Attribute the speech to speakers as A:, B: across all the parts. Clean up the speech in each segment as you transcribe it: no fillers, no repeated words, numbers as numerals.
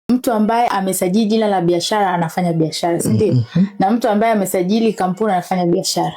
A: Mtu ambaye amesajili jina la biashara anafanya biashara, si ndio? Na mtu ambaye amesajili kampuni anafanya biashara.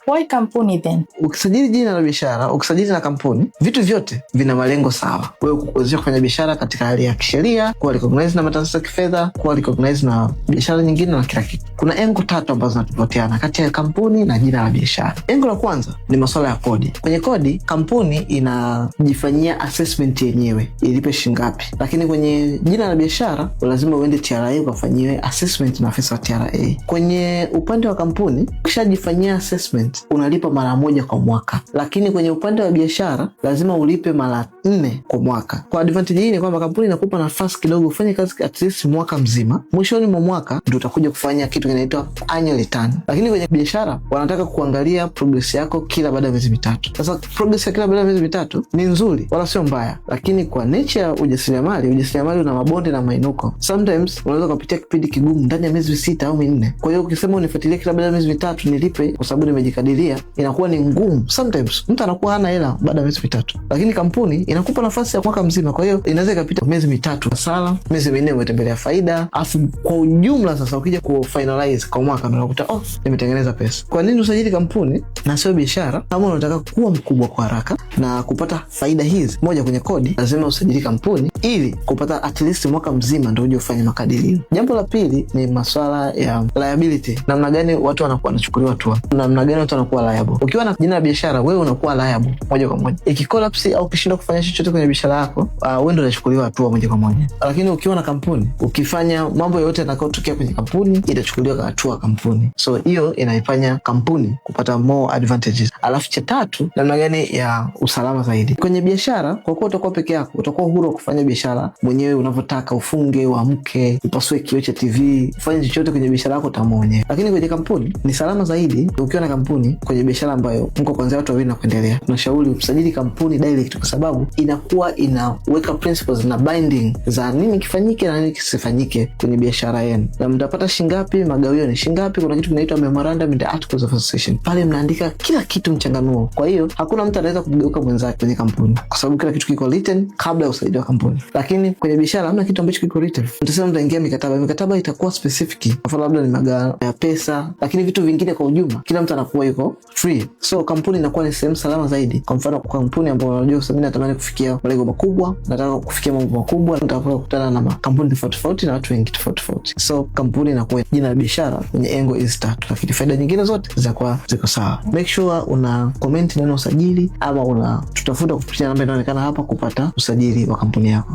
A: Why kampuni then?
B: Ukisajili jina la biashara, ukisajili na kampuni, vitu vyote vina malengo sawa. Wewe kuwezesha kufanya biashara katika hali ya kisheria, kuwa recognized na mataasisi ya kifedha, kuwa recognized na biashara nyingine na kila kitu. Kuna engo 3 ambazo zinatofautiana kati ya kampuni na jina la biashara. Engo la kwanza ni masuala ya kodi. Kwenye kodi, kampuni inajifanyia assessment yenyewe, ilipe shingapi. Lakini kwenye jina la biashara, lazima uende TRA ukafanyiwe assessment na afisa wa TRA. Kwenye upande wa kampuni, ukishajifanyia assessment, unalipa mara moja kwa mwaka. Lakini kwenye upande wa biashara, lazima ulipe mara 4 kwa mwaka. Kwa advantage hii ni kwamba kampuni inakupa nafasi kidogo ufanye kazi at least mwaka mzima. Mwishoni mwa mwaka ndio utakuja kufanya kitu kinaitwa annual return. Lakini kwenye biashara wanataka kuangalia progress yako kila baada ya miezi 3. Sasa progress ya kila baada ya miezi 3 ni nzuri wala sio mbaya, lakini kwa nature ya ujasiriamali una mabonde na mainuko. Sometimes unaweza kupitia kipindi kigumu ndani ya miezi 6 au 4. Kwa hiyo ukisema unifuatilie kila baada ya miezi 3 nilipe kwa sababu nimejikadiria, inakuwa ni ngumu. Sometimes mtu anakuwa hana hela baada ya miezi 3. Lakini kampuni inakupa nafasi ya mwaka mzima. Kwa hiyo inaweza ikapita miezi 3 hasara, miezi 4 umetembelea faida, afu kwa ujumla sasa ukija ku finalize kwa mwaka unakuta nimetengeneza pesa. Kwa nini usajili kampuni na sio biashara? Kama unataka kuwa mkubwa kwa haraka na kupata faida hizi, moja, kwenye kodi lazima usajili kampuni ili kupata at least mwaka mzima ndio uje ufanye makadirio. Jambo la pili ni masuala ya liability. Namna gani watu wanakuwa wanachukuliwa hatua, namna gani watu wanakuwa liable. Ukiwa na jina la biashara, wewe unakuwa liable moja kwa moja. Ikicollapse au ukishindwa kufanya chochote kwenye biashara yako, wewe ndio unachukuliwa hatua moja kwa moja. Lakini ukiwa na kampuni, ukifanya mambo yote yanayotokea kwenye kampuni, itachukuliwa hatua kampuni. So hiyo inaifanya kampuni kupata more advantages. Alafu cha tatu, namna gani ya usalama zaidi. Kwenye biashara, kwa kuwa utakuwa peke yako, utakuwa huru kufanya biashara mwenyewe unavyotaka, ufunge, uamke, upasue kioo cha TV, ufanye chochote kwenye biashara yako tamonye. Lakini kwenye kampuni ni salama zaidi. Ukiwa na kampuni kwenye biashara ambayo mko kuanzia watu wawili na kuendelea, tunashauri usajili kampuni direct, kwa sababu inakuwa inaweka principles na binding za nini kifanyike na nini kisifanyike kwenye biashara yenu. Na mtapata shingapi, magawio ni shingapi. Kuna kitu kinaitwa memorandum and articles of association. Pale mnaandika kila kitu mchanganuo. Kwa hiyo hakuna mtu anaweza kugeuka mwenzake kwenye kampuni, kwa sababu kila kitu kiko written kabla ya usajili wa kampuni. Lakini kwenye biashara hamna kitu ambacho kiko written. Mtasema mtaingia mikataba itakuwa specific. Kwa mfano labda ni magao ya pesa, lakini vitu vingine kwa ujumla kila mtu anakuwa yuko free. So kampuni inakuwa ni sehemu salama zaidi. Kwa mfano kwa kampuni ambayo unajua mimi natamani kufikia malengo makubwa, nataka kufikia mambo makubwa, nataka kukutana na makampuni tofauti na watu wengi tofauti. So kampuni inakuwa jina la biashara kwenye engo hizi 3, lakini faida nyingine zote zitakuwa ziko sawa. Make sure una comment neno usajili, ama tutafuta kupitia namba inayoonekana hapa kupata usajili wa kampuni yako.